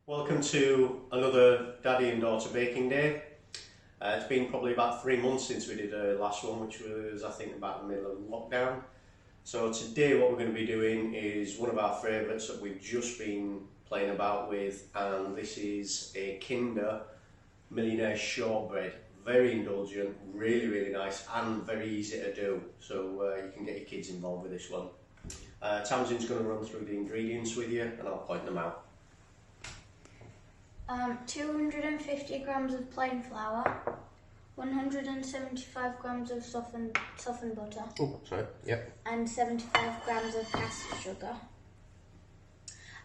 Welcome to another Daddy and Daughter Baking Day. It's been probably about 3 months since we did the last one, which was I think about the middle of lockdown. So today what we're going to be doing is one of our favourites that we've just been playing about with, and this is a Kinder Millionaires shortbread. Very indulgent, really nice and very easy to do, so you can get your kids involved with this one. Tamsin's going to run through the ingredients with you and I'll point them out. 250 grams of plain flour, 175 grams of softened butter. Oh, sorry, yep. And 75 grams of caster sugar.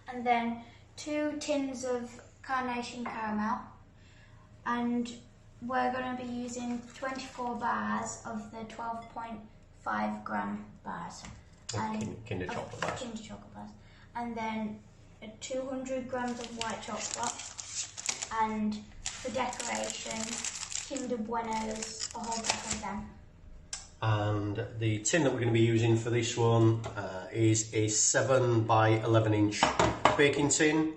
And then 2 tins of carnation caramel. And we're going to be using 24 bars of the 12.5 gram bars. Kinder chocolate bars. Kinder chocolate bars. And then 200 grams of white chocolate. And for decoration, Kinder Buenos, a whole pack of them. And the tin that we're going to be using for this one is a 7 by 11 inch baking tin.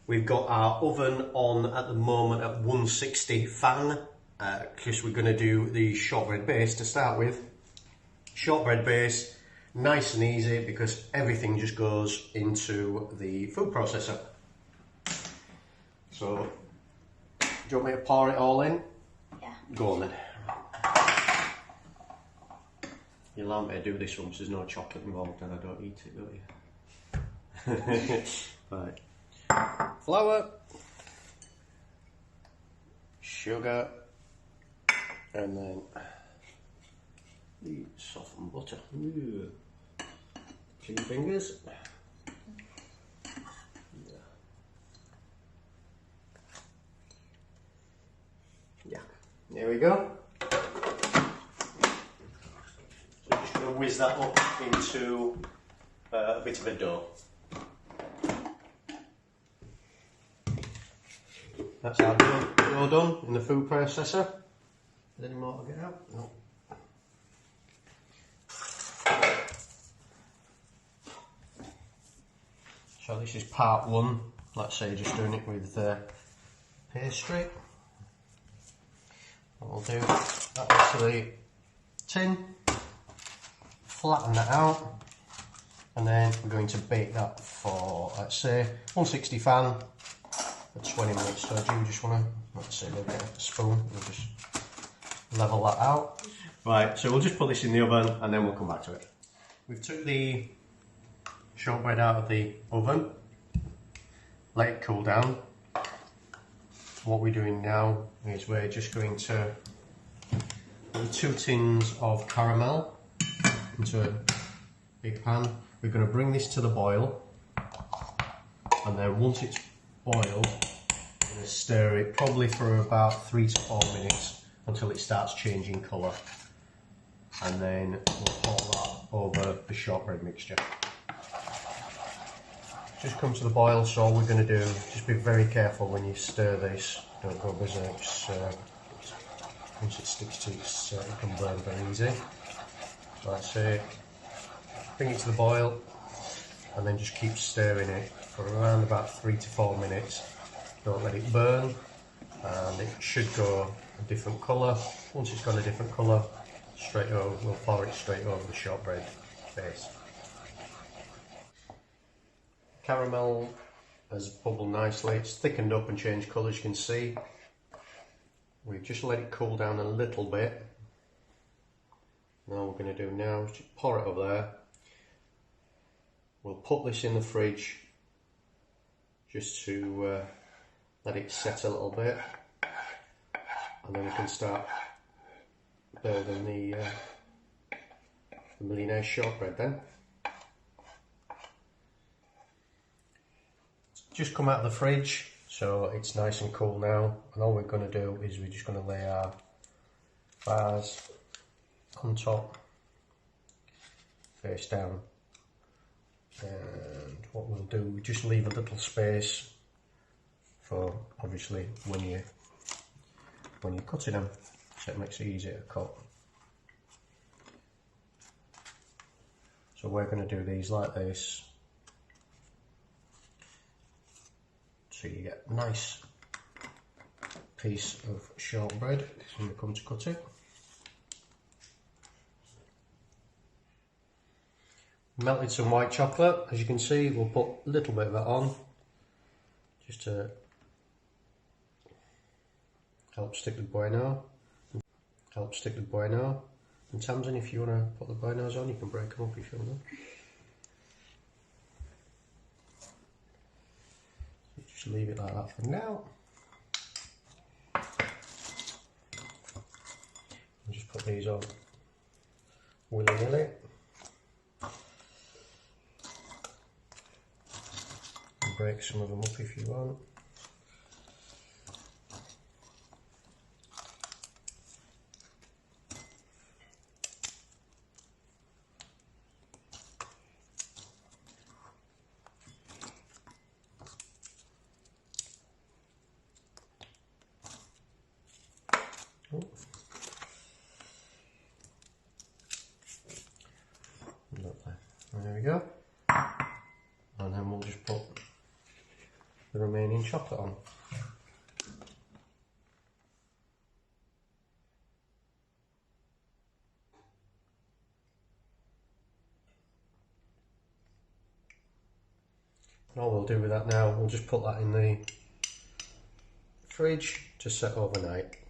We've got our oven on at the moment at 160 fan, because we're going to do the shortbread base to start with. Shortbread base, nice and easy because everything just goes into the food processor. So, do you want me to pour it all in? Yeah. Go on then. You allow me to do this one because there's no chocolate involved and I don't eat it, don't you? Right. Flour, sugar, and then the softened butter. Ooh. Clean fingers. Yeah, there we go. So just going to whiz that up into a bit of a dough. That's our dough done in the food processor. Is there any more to get out? No. So this is part one. Let's say just doing it with pastry. What we'll do, that to the tin, flatten that out, and then we're going to bake that for, let's say, 160 fan for 20 minutes. So do you just want to, let's say, look at a spoon, we'll just level that out. Right, so we'll just put this in the oven and then we'll come back to it. We've took the shortbread out of the oven, let it cool down. What we're doing now is we're just going to put 2 tins of caramel into a big pan. We're going to bring this to the boil, and then once it's boiled, we're going to stir it probably for about 3 to 4 minutes until it starts changing colour, and then we'll pour that over the shortbread mixture. Just come to the boil, so all we're going to do, just be very careful when you stir this, don't go berserk, once it sticks to it, it can burn very easy. So that's it, bring it to the boil and then just keep stirring it for around about 3 to 4 minutes. Don't let it burn, and it should go a different colour. Once it's gone a different colour, straight over, we'll pour it straight over the shortbread base. Caramel has bubbled nicely, it's thickened up and changed colour, as you can see. We've just let it cool down a little bit. Now what we're going to do now is just pour it over there. We'll put this in the fridge just to let it set a little bit, and then we can start building the Millionaires shortbread then. Just come out of the fridge, so it's nice and cool now, and all we're going to do is we're just going to lay our bars on top, face down, and what we'll do, we just leave a little space for obviously when you're cutting them, so it makes it easier to cut. So we're going to do these like this, So you get a nice piece of shortbread when you come to cut it. Melted some white chocolate, as you can see. We'll put a little bit of that on just to help stick the bueno. And Tamsin, if you want to put the buenos on, you can break them up if you want. So just leave it like that for now. And just put these on willy-nilly. And break some of them up if you want. There we go. And then we'll just put the remaining chocolate on. And all we'll do with that now, we'll just put that in the fridge to set overnight.